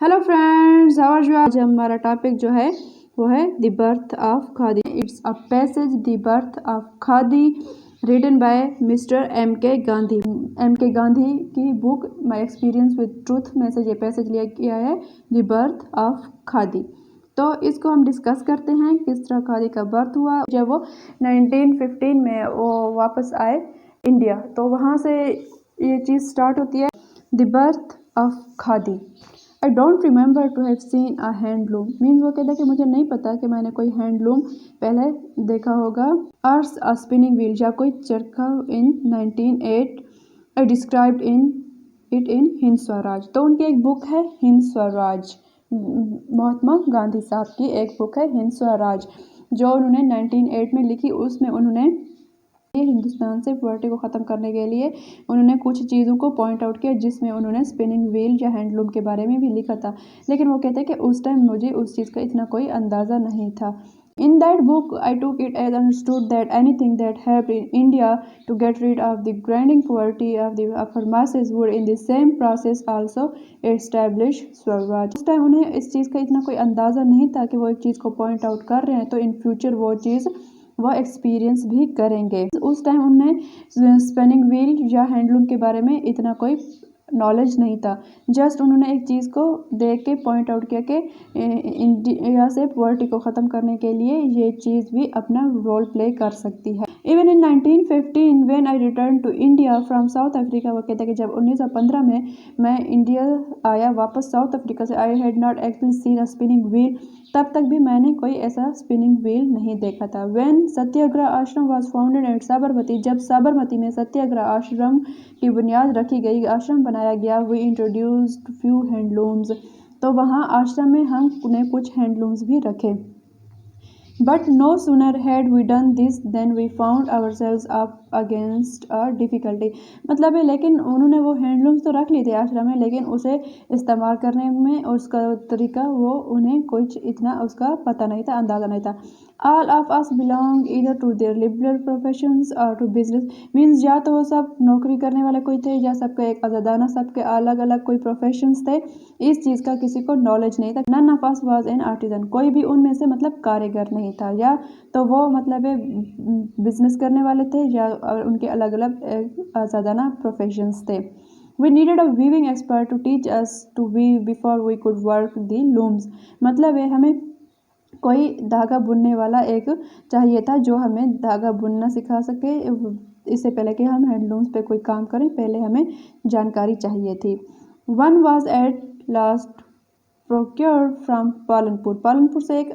Hello friends, how are you. आज हमारा topic जो है वो है the birth of khadi. It's a passage the birth of khadi written by mister M.K. Gandhi. M.K. Gandhi की book my experience with truth में से ये पैसेज लिया गया है, द बर्थ ऑफ खादी। तो इसको हम डिस्कस करते हैं किस तरह खादी का बर्थ हुआ। जब वो 1915 में वो वापस आए इंडिया, तो वहाँ से ये चीज़ स्टार्ट होती है, the birth of Khadi. I don't remember to have seen a handloom. Means वो कहता है कि मुझे नहीं पता कि मैंने कोई हैंडलूम पहले देखा होगा। अर्स अ स्पिनिंग व्हील या कोई चरखा इन 1908 आई डिस्क्राइब्ड इन हिंद स्वराज। तो उनकी एक बुक है हिंद स्वराज, महात्मा गांधी साहब की एक बुक है हिंद स्वराज, जो उन्होंने 1908 में लिखी। उसमें उन्होंने हिंदुस्तान से पॉवर्टी को ख़त्म करने के लिए उन्होंने कुछ चीज़ों को पॉइंट आउट किया, जिसमें उन्होंने स्पिनिंग व्हील या हैंडलूम के बारे में भी लिखा था। लेकिन वो कहते हैं कि उस टाइम मुझे उस चीज़ का इतना कोई अंदाज़ा नहीं था। In that book, I took it as understood that anything that helped in India to get rid of the grinding poverty of the upper masses would in the same process also establish Swaraj. उस time उन्हें इस चीज़ का इतना कोई अंदाज़ा नहीं था कि वो एक चीज़ को पॉइंट आउट कर रहे हैं तो इन फ्यूचर वो चीज़ वह एक्सपीरियंस भी करेंगे। उस टाइम उन्हें स्पिनिंग व्हील या हैंडलूम के बारे में इतना कोई नॉलेज नहीं था। जस्ट उन्होंने एक चीज़ को देख के पॉइंट आउट किया कि इंडिया से पॉवर्टी को ख़त्म करने के लिए ये चीज़ भी अपना रोल प्ले कर सकती है। Even in 1915 when I return to India from South Africa, वो कहते हैं कि जब 1915 में मैं इंडिया आया वापस साउथ अफ्रीका से, I had not actually seen a spinning wheel. तब तक भी मैंने कोई ऐसा स्पिनिंग व्हील नहीं देखा था। व्हेन सत्याग्रह आश्रम वाज फाउंडेड एट साबरमती, जब साबरमती में सत्याग्रह आश्रम की बुनियाद रखी गई, आश्रम बनाया गया, वी इंट्रोड्यूस्ड फ्यू हैंडलूम्स। तो वहाँ आश्रम में हमने कुछ हैंडलूम्स भी रखे। But no sooner had we done this then we found ourselves up against a difficulty. मतलब है, लेकिन उन्होंने वो हैंडलूम्स तो रख लिए थे आश्रम में, लेकिन उसे इस्तेमाल करने में और उसका तरीका वो उन्हें कुछ इतना उसका पता नहीं था, अंदाज़ा नहीं था। All of us belong either to their liberal professions और टू बिजनेस। मीन्स या तो वो सब नौकरी करने वाले कोई थे, या सबका एक आज़ादाना, सबके अलग अलग कोई प्रोफेशंस थे। इस चीज़ का किसी को नॉलेज नहीं था। None of us was an artisan. कोई भी उनमें से मतलब कारीगर नहीं था, या तो वो मतलब बिजनेस करने वाले थे, या उनके अलग अलग आज़ादाना प्रोफेशंस थे। We needed a weaving expert to teach us to weave before we could work the looms। मतलब है, हमें कोई धागा बुनने वाला एक चाहिए था जो हमें धागा बुनना सिखा सके। इससे पहले कि हम हैंडलूम्स पे कोई काम करें, पहले हमें जानकारी चाहिए थी। One was at last procured from Palanpur. Palanpur से एक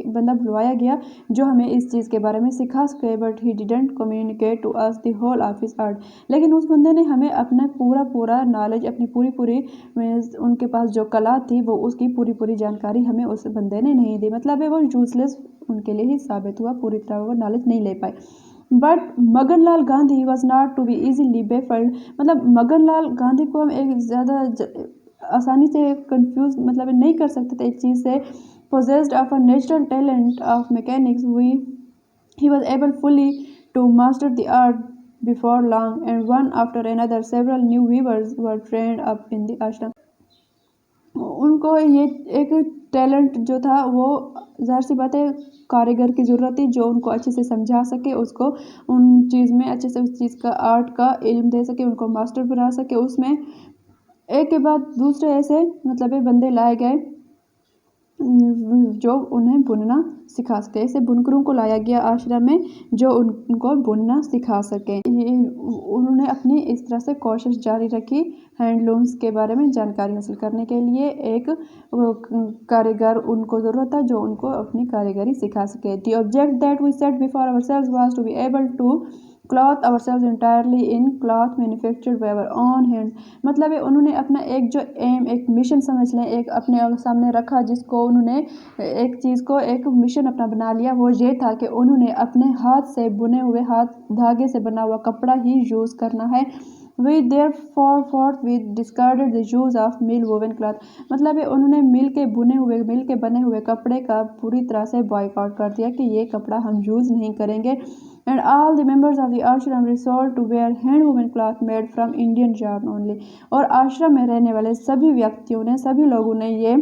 बंदा बुलवाया गया जो हमें इस चीज़ के बारे में सिखा सके। But he didn't communicate to us the whole of his art. लेकिन उस बंदे ने हमें अपना पूरा नॉलेज, अपनी पूरी उनके पास जो कला थी, वो उसकी पूरी जानकारी हमें उस बंदे ने नहीं दी। मतलब है वो यूजलेस उनके लिए ही साबित हुआ, पूरी तरह वो नॉलेज नहीं ले पाए। But Maganlal Gandhi was not to be easily baffled. मतलब मगनलाल गांधी को हम एक ज़्यादा आसानी से कंफ्यूज मतलब नहीं कर सकते थे इस चीज़ से। Possessed of a natural talent of mechanics, he was able fully to master the art before long, and one after another several new weavers were trained up in the ashram। उनको ये एक टैलेंट जो था, वो ज़ाहिर सी बात है कारीगर की ज़रूरत थी, जो उनको अच्छे से समझा सके, उसको उन चीज़ में अच्छे से उस चीज़ का आर्ट का इल्म दे सके, उनको मास्टर बना सके। उसमें एक के बाद दूसरे ऐसे मतलब बंदे लाए गए जो उन्हें बुनना सिखा सके। ऐसे बुनकरों को लाया गया आश्रम में जो उनको बुनना सिखा सके। उन्होंने अपनी इस तरह से कोशिश जारी रखी हैंडलूम्स के बारे में जानकारी हासिल करने के लिए। एक कारीगर उनको ज़रूरत था जो उनको अपनी कारीगरी सिखा सके। The object that we set before ourselves was to be able to clothe ourselves entirely in cloth manufactured by our own hand. मतलब है उन्होंने अपना एक जो एम, एक मिशन समझ लें, एक अपने सामने रखा, जिसको उन्होंने एक चीज़ को एक मिशन अपना बना लिया। वो ये था कि उन्होंने अपने हाथ से बुने हुए, हाथ धागे से बना हुआ कपड़ा ही यूज़ करना है। We therefore we discarded the use of mill woven cloth, मतलब है उन्होंने मिल के बने हुए कपड़े का पूरी तरह से बॉयकॉट कर दिया कि ये कपड़ा हम यूज़ नहीं करेंगे। And all the members of the ashram resolve to wear hand woven cloth made from Indian yarn only, और आश्रम में रहने वाले सभी लोगों ने ये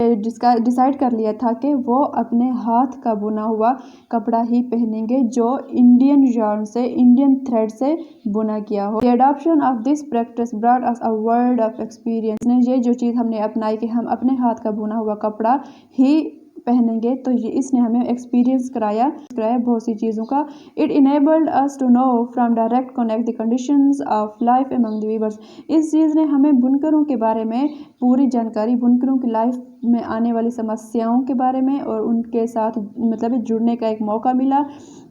डिसाइड कर लिया था कि वो अपने हाथ का बुना हुआ कपड़ा ही पहनेंगे जो इंडियन थ्रेड से बुना गया हो। The adoption of this practice brought us a world of experience, ने ये जो चीज़ हमने अपनाई कि हम अपने हाथ का बुना हुआ कपड़ा ही पहनेंगे, तो ये इसने हमें एक्सपीरियंस कराया बहुत सी चीज़ों का। It enabled us to know from direct connect the conditions of life among the weavers, इस चीज़ ने हमें बुनकरों के बारे में पूरी जानकारी, बुनकरों की लाइफ में आने वाली समस्याओं के बारे में और उनके साथ मतलब जुड़ने का एक मौका मिला।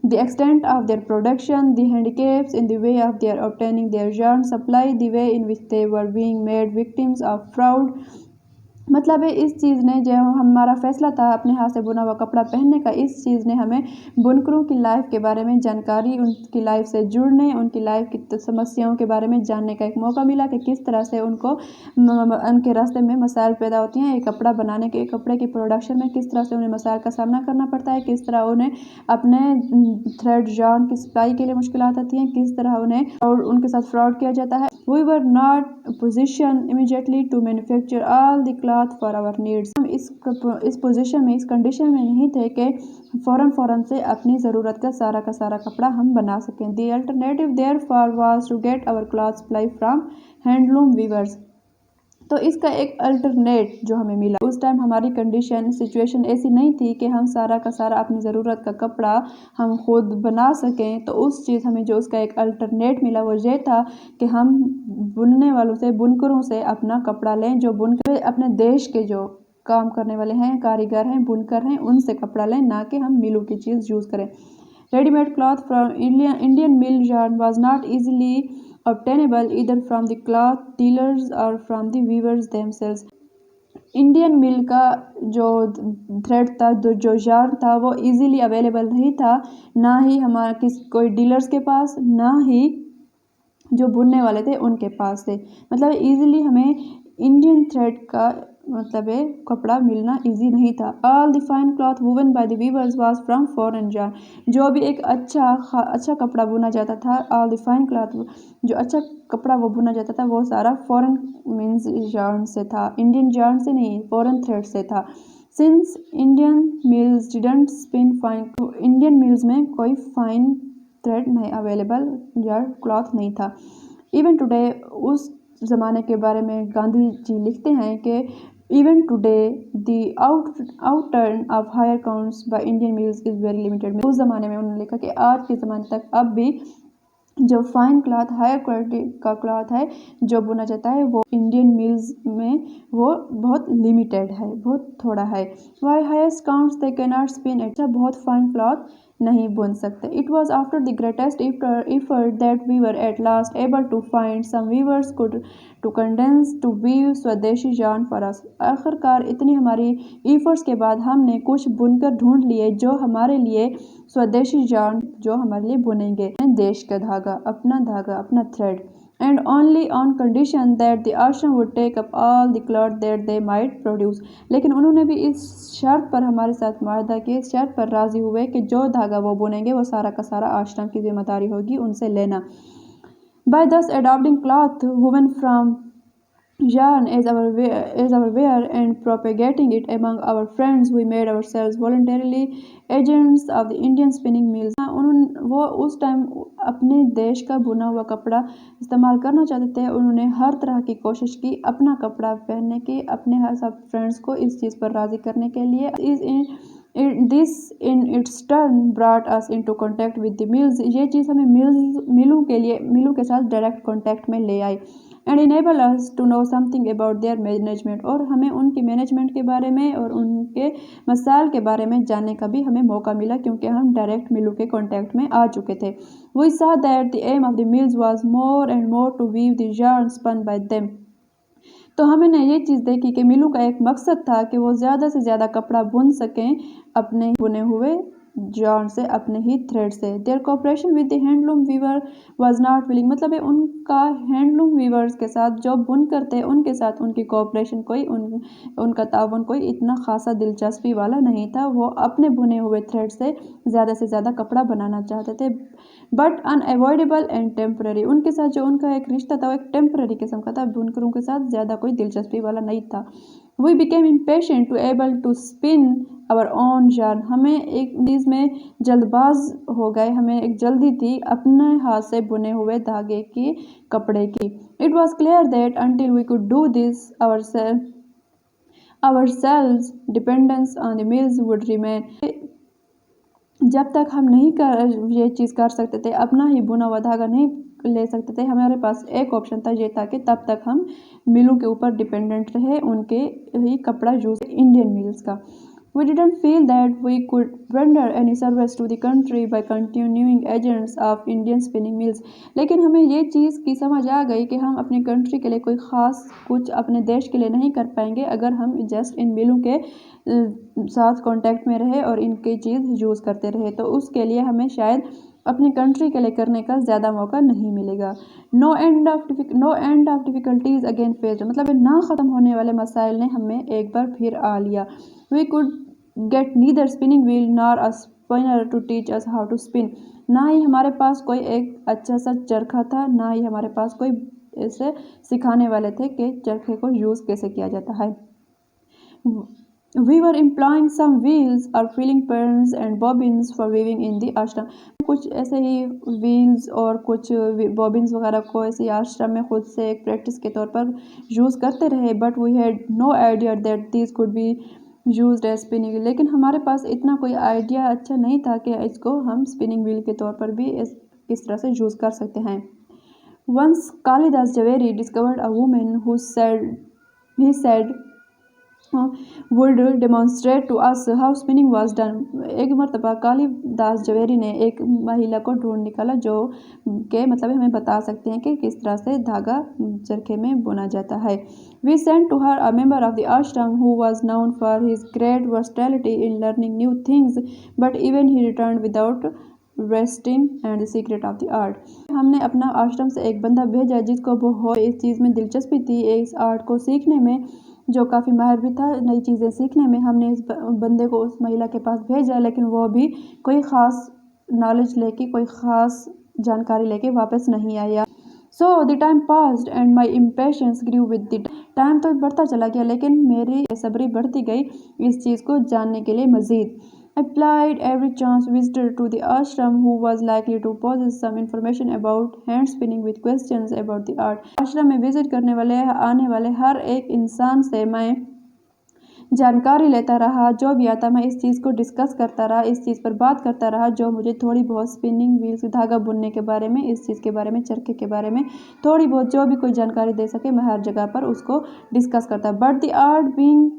The extent of their production, the handicaps in the way of their obtaining their yarn supply, the way in which they were being made victims of fraud, मतलब है इस चीज़ ने जो हमारा फैसला था अपने हाथ से बुना हुआ कपड़ा पहनने का, इस चीज़ ने हमें बुनकरों की लाइफ के बारे में जानकारी, उनकी लाइफ से जुड़ने, उनकी लाइफ की समस्याओं के बारे में जानने का एक मौका मिला कि किस तरह से उनको उनके रास्ते में मसाइल पैदा होती हैं। एक कपड़ा बनाने के, कपड़े की प्रोडक्शन में किस तरह से उन्हें मसाइल का सामना करना पड़ता है, किस तरह उन्हें अपने थ्रेड yarn की सप्लाई के लिए मुश्किलात आती हैं, किस तरह उन्हें और उनके साथ फ्रॉड किया जाता है। We were not positioned immediately to manufacture all the cloth for our needs, हम इस पोजीशन में, इस कंडीशन में नहीं थे कि फ़ौरन से अपनी ज़रूरत का सारा कपड़ा हम बना सकें। The alternative therefore was to get our cloth supply from handloom weavers, तो इसका एक अल्टरनेट जो हमें मिला, उस टाइम हमारी सिचुएशन ऐसी नहीं थी कि हम सारा का सारा अपनी ज़रूरत का कपड़ा हम खुद बना सकें, तो उस चीज़ हमें जो उसका एक अल्टरनेट मिला वो ये था कि हम बुनकरों से अपना कपड़ा लें, जो बुनकर अपने देश के जो काम करने वाले हैं, कारीगर हैं, बुनकर हैं, उनसे कपड़ा लें, ना कि हम मिलों की चीज़ यूज़ करें। Readymade cloth from Indian mill yarn was not easily obtainable either from the cloth dealers or from the weavers themselves, Indian mill का जो थ्रेड था, जो yarn था, वो इजीली अवेलेबल नहीं था, ना ही हमारे कोई डीलर्स के पास, ना ही जो बुनने वाले थे उनके पास थे। मतलब इजीली हमें इंडियन थ्रेड का मतलब है कपड़ा मिलना इजी नहीं था। All the fine cloth woven by the weavers was from foreign yarn, जो भी एक अच्छा कपड़ा बुना जाता था, ऑल द फाइन क्लॉथ, जो अच्छा कपड़ा वो बुना जाता था वो सारा फॉरेन मीन्स yarn से था, इंडियन yarn से नहीं, फॉरेन थ्रेड से था। Since Indian mills didn't spin fine, Indian mills में कोई फाइन थ्रेड नहीं अवेलेबल या क्लॉथ नहीं था। इवन टुडे, उस ज़माने के बारे में गांधी जी लिखते हैं कि even today the outturn of higher counts by Indian mills is very limited, उस ज़माने में उन्होंने लिखा कि आज के ज़माने तक अब भी जो फाइन क्लॉथ, हायर क्वालिटी का क्लॉथ है जो बुना जाता है वो इंडियन मिल्स में वो बहुत लिमिटेड है, बहुत थोड़ा है। Why highest counts they can not spin it, बहुत फाइन क्लॉथ नहीं बुन सकते। It was after the greatest effort that we were at last able to find some weavers could to condense to weave swadeshi yarn for us, आखिरकार इतनी हमारी efforts के बाद हमने कुछ बुनकर ढूंढ लिए जो हमारे लिए स्वदेशी yarn, जो हमारे लिए बुनेंगे देश का धागा, अपना thread, and only on condition that the ashram would take up all the cloth that they might produce, लेकिन उन्होंने भी इस शर्त पर हमारे साथ मुआहदा किया, इस शर्त पर राजी हुए कि जो धागा वो बुनेंगे वो सारा का सारा आश्रम की जिम्मेदारी होगी उनसे लेना। By thus adopting cloth woven from yarn as our wear and propagating it among our friends, we made ourselves voluntarily agents of the Indian spinning mills. वो उस टाइम अपने देश का बुना हुआ कपड़ा इस्तेमाल करना चाहते थे, उन्होंने हर तरह की कोशिश की अपना कपड़ा पहनने की, अपने हर सब फ्रेंड्स को इस चीज़ पर राज़ी करने के लिए। This in its turn brought us into contact with the mills, ये चीज़ हमें मिलों के साथ डायरेक्ट कॉन्टैक्ट में ले आई, and enable us to know something about their management, और हमें उनकी मैनेजमेंट के बारे में और उनके मसाइल के बारे में जानने का भी हमें मौका मिला क्योंकि हम डायरेक्ट मिलों के कॉन्टैक्ट में आ चुके थे। We saw that the aim of the mills was more and more to weave the yarn spun by them, तो हमने ये चीज़ देखी कि मिलों का एक मकसद था कि वो ज़्यादा से ज़्यादा कपड़ा बुन सकें अपने बुने हुए जॉन से, अपने ही थ्रेड से। Their cooperation with the handloom weaver was not willing, मतलब है उनका हैंडलूम वीवर्स के साथ, जो बुन करते हैं उनके साथ उनकी कोऑपरेशन उनका ताउन कोई इतना खासा दिलचस्पी वाला नहीं था। वो अपने बुने हुए थ्रेड से ज़्यादा कपड़ा बनाना चाहते थे। बट अनएवॉइडेबल एंड टेम्पररी, उनके साथ जो उनका एक रिश्ता था वो एक टेम्पररी किस्म का था, बुनकरों के साथ ज़्यादा कोई दिलचस्पी वाला नहीं था। We became impatient to able to spin our own yarn, हमें एक चीज़ में जल्दबाज हो गए, हमें एक जल्दी थी अपने हाथ से बुने हुए धागे की, कपड़े की। It was clear that until we could do this ourselves dependence on the mills would remain, जब तक हम ये चीज़ कर सकते थे, अपना ही बुना हुआ धागा नहीं ले सकते थे, हमारे पास एक ऑप्शन था, ये था कि तब तक हम मिलों के ऊपर डिपेंडेंट रहे, उनके ही कपड़ा यूज़, इंडियन मिल्स का। We didn't feel that we could render any service to the country by continuing agents of Indian spinning mills, लेकिन हमें ये चीज़ की समझ आ गई कि हम अपनी कंट्री के लिए कोई ख़ास कुछ अपने देश के लिए नहीं कर पाएंगे अगर हम जस्ट इन मिलों के साथ कांटेक्ट में रहे और इनकी चीज़ यूज़ करते रहे, तो उसके लिए हमें शायद अपनी कंट्री के लिए करने का ज़्यादा मौका नहीं मिलेगा। No end of difficulties again faced, मतलब ना ख़त्म होने वाले मसाइल ने हमें एक बार फिर आ लिया। We could get neither spinning wheel nor a spinner to teach us how to spin, ना ही हमारे पास कोई एक अच्छा सा चरखा था, ना ही हमारे पास कोई इसे सिखाने वाले थे कि चरखे को यूज़ कैसे किया जाता है। We were employing some wheels or filling pins and bobbins for weaving in the ashram, कुछ ऐसे ही व्हील्स और कुछ बॉबिन्स वगैरह को ऐसे आश्रम में खुद से एक प्रैक्टिस के तौर पर यूज़ करते रहे। But we had no idea that this could be used as spinning, लेकिन हमारे पास इतना कोई आइडिया अच्छा नहीं था कि इसको हम स्पिनिंग व्हील के तौर पर भी किस तरह से यूज़ कर सकते हैं। Once Kalidas Jhaveri discovered a woman who said would demonstrate to us how spinning was done, एक मरतबा कालिदास जवेरी ने एक महिला को ढूंढ निकाला जो के मतलब हमें बता सकते हैं कि किस तरह से धागा चरखे में बुना जाता है। We sent to her a member of the ashram who was known for his great versatility in learning new things, but even he returned without resting and the secret of the art, हमने अपना आश्रम से एक बंदा भेजा जिसको बहुत इस चीज़ में दिलचस्पी थी, इस आर्ट को सीखने में, जो काफ़ी माहिर भी था नई चीज़ें सीखने में। हमने इस बंदे को उस महिला के पास भेजा, लेकिन वो भी कोई ख़ास नॉलेज लेके, कोई ख़ास जानकारी लेके वापस नहीं आया। So the time passed and my impatience grew with the time, तो बढ़ता चला गया लेकिन मेरी बेसब्री बढ़ती गई इस चीज़ को जानने के लिए मज़ीद। I applied every chance visitor to the ashram who was likely to possess some information about hand spinning with questions about the art, आश्रम में विजिट करने वाले आने वाले हर एक इंसान से मैं जानकारी लेता रहा, जो भी आता मैं इस चीज़ को डिस्कस करता रहा, इस चीज़ पर बात करता रहा, जो मुझे थोड़ी बहुत स्पिनिंग व्हील्स धागा बुनने के बारे में, इस चीज़ के बारे में, चरखे के बारे में थोड़ी बहुत जो भी कोई जानकारी दे सके, मैं हर जगह पर उसको डिस्कस करता। But the art being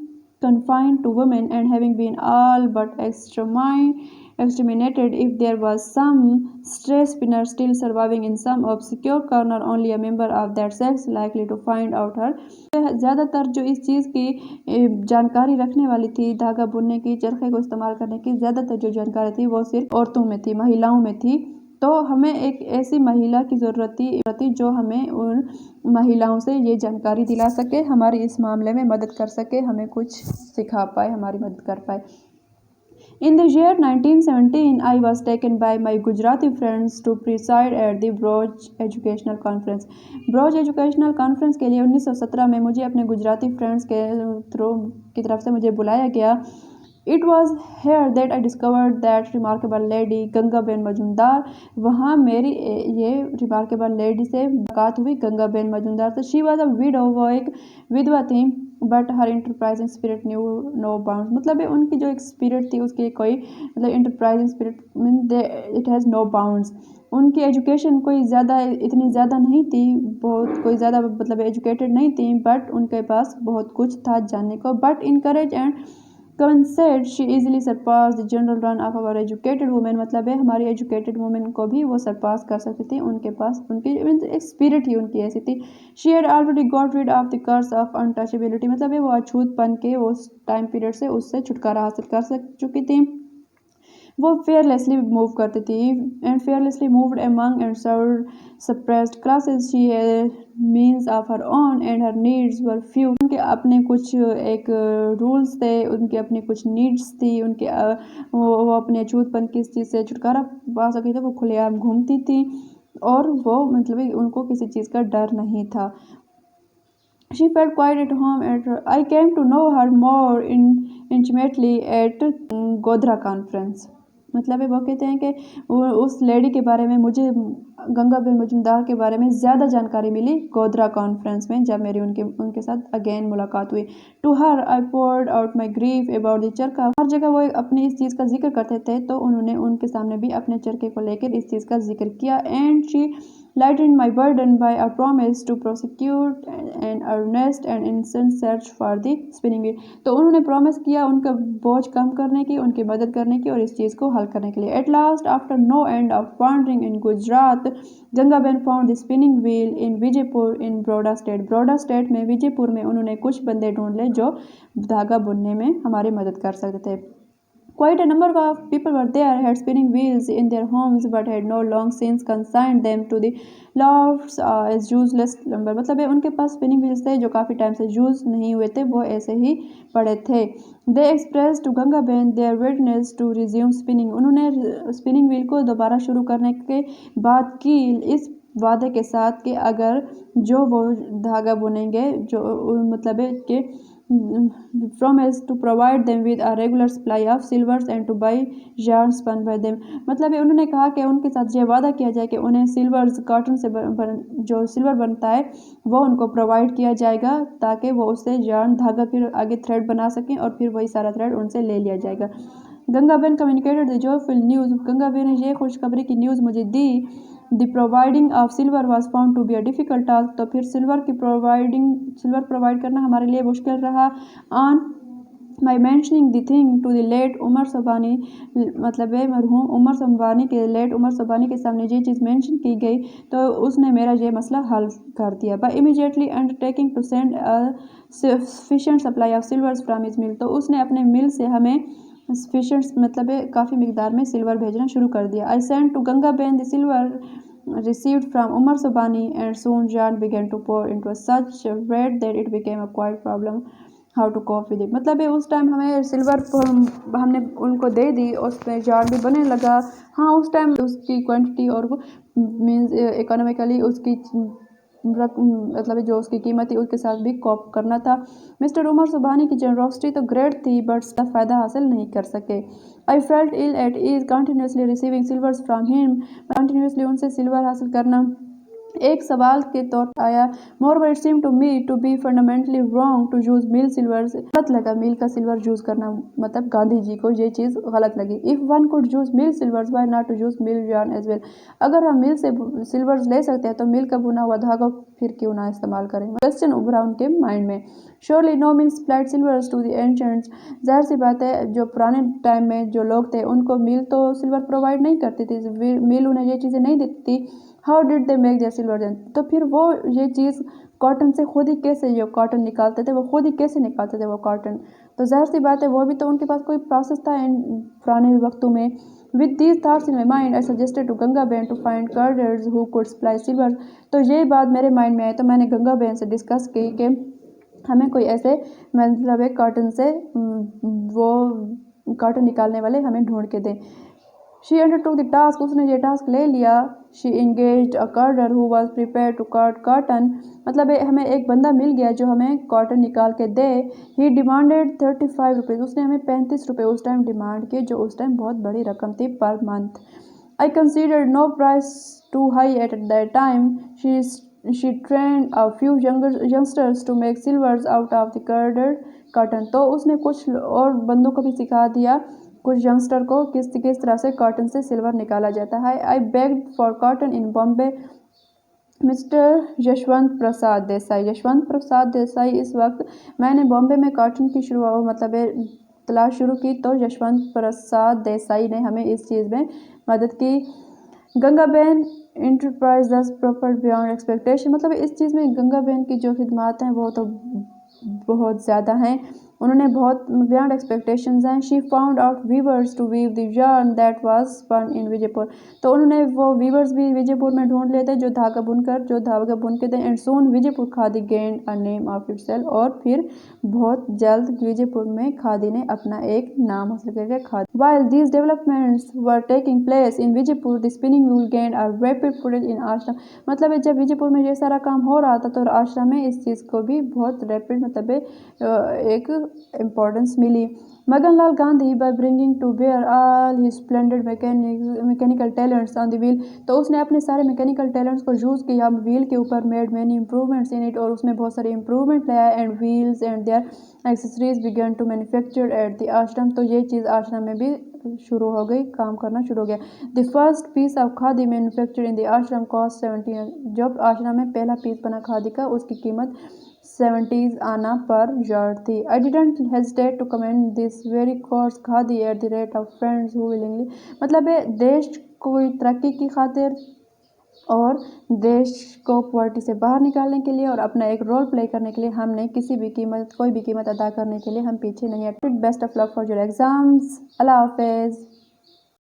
confined to women and having been all but exterminated, if there was some stray spinner still surviving in some obscure corner, only a member of that sex likely to find out her, ज़्यादातर जो इस चीज़ की जानकारी रखने वाली थी, धागा बुनने की, चरखे को इस्तेमाल करने की, ज़्यादातर जो जानकारी थी वो सिर्फ औरतों में थी, महिलाओं में थी। तो हमें एक ऐसी महिला की ज़रूरत थी जो हमें उन महिलाओं से ये जानकारी दिला सके, हमारी इस मामले में मदद कर सके, हमें कुछ सिखा पाए, हमारी मदद कर पाए। In the year 1917, I was taken by my Gujarati friends to preside at the Broj Educational Conference. Broach educational conference के लिए 1917 में मुझे अपने गुजराती फ्रेंड्स की तरफ से मुझे बुलाया गया। It was here that I discovered that remarkable lady Gangaben Majumdar, वहाँ मेरी ये रिमार्केबल लेडी से मुलाकात हुई, गंगाबेन मजुमदार से। शी वॉज अ विडो, वो एक विधवा थी, but her enterprising spirit knew no bounds, मतलब उनकी जो एक स्पिरिट थी उसकी कोई मतलब enterprising spirit mean it has no bounds. उनकी एजुकेशन कोई ज़्यादा इतनी ज़्यादा नहीं थी, बहुत कोई ज़्यादा मतलब एजुकेटेड नहीं थी, बट उनके पास बहुत कुछ था जानने को। But encourage and said she easily surpassed the general run of our educated women, मतलब है हमारी एजुकेटेड वुमेन को भी वो सरपास कर सकती थी, उनके पास उनकी एक स्पिरिट ही उनकी ऐसी थी। she had already got rid of the curse of untouchability, मतलब है वो अछूतपन के उस टाइम पीरियड से उससे छुटकारा हासिल कर चुकी थी। वो fearlessly मूव करती थी and fearlessly moved among and served suppressed classes. She had means of her own and her needs were few. उनके अपने कुछ एक रूल्स थे, उनके अपने कुछ नीड्स थी, उनके वो अपने अछूतपन किस चीज़ से छुटकारा पा सके थे, वो खुलेआम घूमती थी और वो मतलब उनको किसी चीज़ का डर नहीं था। She felt quite at home at her. I came to know her more intimately at Godhra conference. मतलब वो कहते हैं कि उस लेडी के बारे में मुझे गंगाबेन मुजुमदार के बारे में ज़्यादा जानकारी मिली गोधरा कॉन्फ्रेंस में, जब मेरी उनके साथ अगेन मुलाकात हुई। To her I poured out my grief about the charkha. हर जगह वो अपनी इस चीज़ का जिक्र करते थे, तो उन्होंने उनके सामने भी अपने चरखे को लेकर इस चीज़ का जिक्र किया। And she lightened my burden by a promise to prosecute an earnest and instant search for the spinning wheel। तो उन्होंने प्रॉमिस किया उनका बोझ कम करने की, उनकी मदद करने की और इस चीज़ को हल करने के लिए। At last after no end of wandering in Gujarat, Gangaben found the spinning wheel in Vijaypur in Baroda state. Baroda state में विजयपुर में उन्होंने कुछ बंदे ढूंढ ले जो धागा बुनने में हमारी मदद कर सकते थे। Quite a number of people were there, had spinning wheels in their homes, but had no long since consigned them to the lofts as useless lumber। मतलब उनके पास स्पिनिंग व्हील्स थे जो काफ़ी टाइम से यूज नहीं हुए थे, वो ऐसे ही पड़े थे। They expressed to Gangaben their readiness to resume spinning। उन्होंने स्पिनिंग व्हील को दोबारा शुरू करने के बात की, इस वादे के साथ कि अगर जो वो धागा बुनेंगे, जो मतलब है कि promised to provide them with a regular supply of silvers and to buy yarn spun by them। मतलब उन्होंने कहा कि उनके साथ ये वादा किया जाए कि उन्हें सिल्वर्स कॉटन से जो सिल्वर बनता है वो उनको प्रोवाइड किया जाएगा, ताकि वो उससे yarn धागा फिर आगे थ्रेड बना सकें और फिर वही सारा थ्रेड उनसे ले लिया जाएगा। Gangaben communicated the joyful news. Gangaben ने ये खुशखबरी की न्यूज़ मुझे दी। The providing of silver was found to be a difficult task. तो फिर सिल्वर प्रोवाइड करना हमारे लिए मुश्किल रहा। On my mentioning the thing to the late Umar Sobani, मतलब है मरहूम उमर सोबानी के लेट उमर सोबानी के सामने ये चीज़ मेंशन की गई, तो उसने मेरा ये मसला हल कर दिया। By immediately undertaking to send a sufficient supply of silvers from his mill. तो उसने अपने मिल से हमें सफिशेंट मतलब है काफ़ी मिकदार में सिल्वर भेजना शुरू कर दिया। I send to Gangaben the silver received from Umar Sobhani and soon yarn began to pour into such a rate that it became a quite problem how to cope with it। मतलब उस time हमें silver हमने उनको दे दी, उस पर yarn भी बनने लगा। हाँ, उस टाइम उसकी क्वांटिटी और मीन्स इकोनॉमिकली उसकी मतलब जो उसकी कीमत थी उसके साथ भी कॉप करना था। मिस्टर उमर सुबहानी की जनरोसिटी तो ग्रेट थी, बट फ़ायदा हासिल नहीं कर सके। I felt ill at ease continuously receiving silvers from him. Continuously उनसे सिल्वर हासिल करना एक सवाल के तौर पर आया। More it seem to me to be fundamentally wrong to use mill silver. गलत लगा मिल का सिल्वर यूज़ करना, मतलब गांधी जी को ये चीज़ गलत लगी। If one could use mill silvers why not to use mill yarn as well. अगर हम मिल से सिल्वर्स ले सकते हैं तो मिल का बुना हुआ धागा फिर क्यों ना इस्तेमाल करें। क्वेश्चन उभरा उनके माइंड में। Surely no mill supplied silvers to the ancients. जाहिर सी बात है जो पुराने टाइम में जो लोग थे उनको मिल तो सिल्वर प्रोवाइड नहीं करती थी, मिल उन्हें ये चीज़ें नहीं देती थी। How did they make their silver then. तो फिर वो ये चीज़ कॉटन से खुद ही कैसे जो कॉटन निकालते थे वो खुद ही कैसे निकालते थे वो कॉटन। तो जाहिर सी बात है वो भी तो उनके पास कोई प्रोसेस था इन पुराने वक्तों में। With these thoughts in my mind I suggested to Gangaben to find carders who could supply silver. तो ये बात मेरे माइंड में आई, तो मैंने गंगाबेन से डिस्कस की कि हमें कोई ऐसे मतलब एक कॉटन से वो कॉटन निकालने वाले हमें ढूंढ के दें। She undertook the task. उसने ये टास्क ले लिया। She engaged a carder who was prepare to cut cotton. मतलब हमें एक बंदा मिल गया जो हमें कॉटन निकाल के दे। ही डिमांडेड 35 रुपीज़। उसने हमें 35 रुपये उस टाइम डिमांड किए, जो उस टाइम बहुत बड़ी रकम थी per month. I considered no price too high at that time. She trained a few youngsters to make silvers out of the carded cotton. तो उसने कुछ और बंदों को भी सिखा दिया, कुछ यंगस्टर को किस तरह से कॉटन से सिल्वर निकाला जाता है। I begged for cotton in Bombay mister Yashwant Prasad Desai. Yashwant Prasad Desai इस वक्त मैंने बॉम्बे में कॉटन की शुरुआत मतलब तलाश शुरू की, तो यशवंत प्रसाद देसाई ने हमें इस चीज़ में मदद की। गंगाबेन इंटरप्राइज दस प्रॉपर बियॉन्ड एक्सपेक्टेशन। मतलब इस चीज़ में गंगाबेन की जो खिदमात हैं वो तो बहुत ज़्यादा हैं, उन्होंने बहुत बियॉन्ड एक्सपेक्टेशंस हैं। She found out weavers to weave the yarn that was spun in Vijaypur. तो उन्होंने वो वीवर्स भी विजयपुर में ढूंढ लेते जो धागा बुनकर थे। And soon Vijaypur khadi gained a name of itself, और फिर बहुत जल्द विजयपुर में खादी ने अपना एक नाम हासिल कर लिया, khadi. While these developments were taking place in Vijaypur, the spinning wheel gained a rapid footage in आश्रम। मतलब जब विजयपुर में ये सारा काम हो रहा था तो आश्रम में इस चीज़ को भी बहुत रैपिड मतलब एक इम्पोर्टेंस मिली। मगन लाल Gandhi by bringing to bear all his splendid mechanical talents on the wheel, तो उसने अपने सारे मैकेनिकल टैलेंट्स को यूज़ किया व्हील के ऊपर। Made many improvements in it, और उसमें बहुत सारे इम्प्रूवमेंट लाया। And wheels and their accessories began to manufactured at the ashram, तो ये चीज़ आश्रम में भी शुरू हो गई, काम करना शुरू हो गया। The first piece of khadi manufactured in the ashram cost 70। जब आश्रम में पहला पीस बना खादी का, उसकी कीमत 70 आना पर यार्ड थी। I didn't hesitate to comment this very coarse khadi at the rate of friends who willingly. मतलब देश को तरक्की की खातिर और देश को पॉवर्टी से बाहर निकालने के लिए और अपना एक रोल प्ले करने के लिए हमने कोई भी कीमत अदा करने के लिए हम पीछे नहीं हटे। Best of luck for your exams. Allah हाफिज़।